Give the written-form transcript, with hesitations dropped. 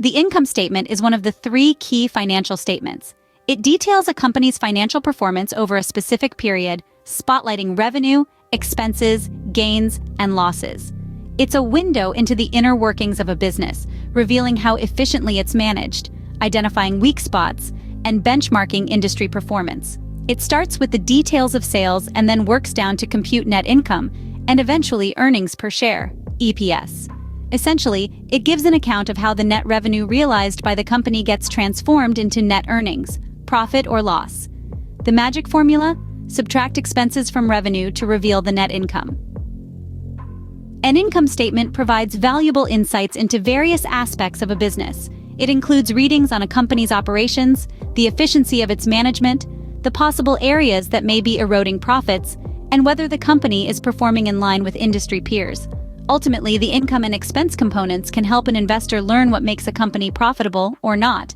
The income statement is one of the three key financial statements. It details a company's financial performance over a specific period, spotlighting revenue, expenses, gains, and losses. It's a window into the inner workings of a business, revealing how efficiently it's managed, identifying weak spots, and benchmarking industry performance. It starts with the details of sales and then works down to compute net income and eventually earnings per share, EPS. Essentially, it gives an account of how the net revenue realized by the company gets transformed into net earnings, profit or loss. The magic formula? Subtract expenses from revenue to reveal the net income. An income statement provides valuable insights into various aspects of a business. It includes readings on a company's operations, the efficiency of its management, the possible areas that may be eroding profits, and whether the company is performing in line with industry peers. Ultimately, the income and expense components can help an investor learn what makes a company profitable or not.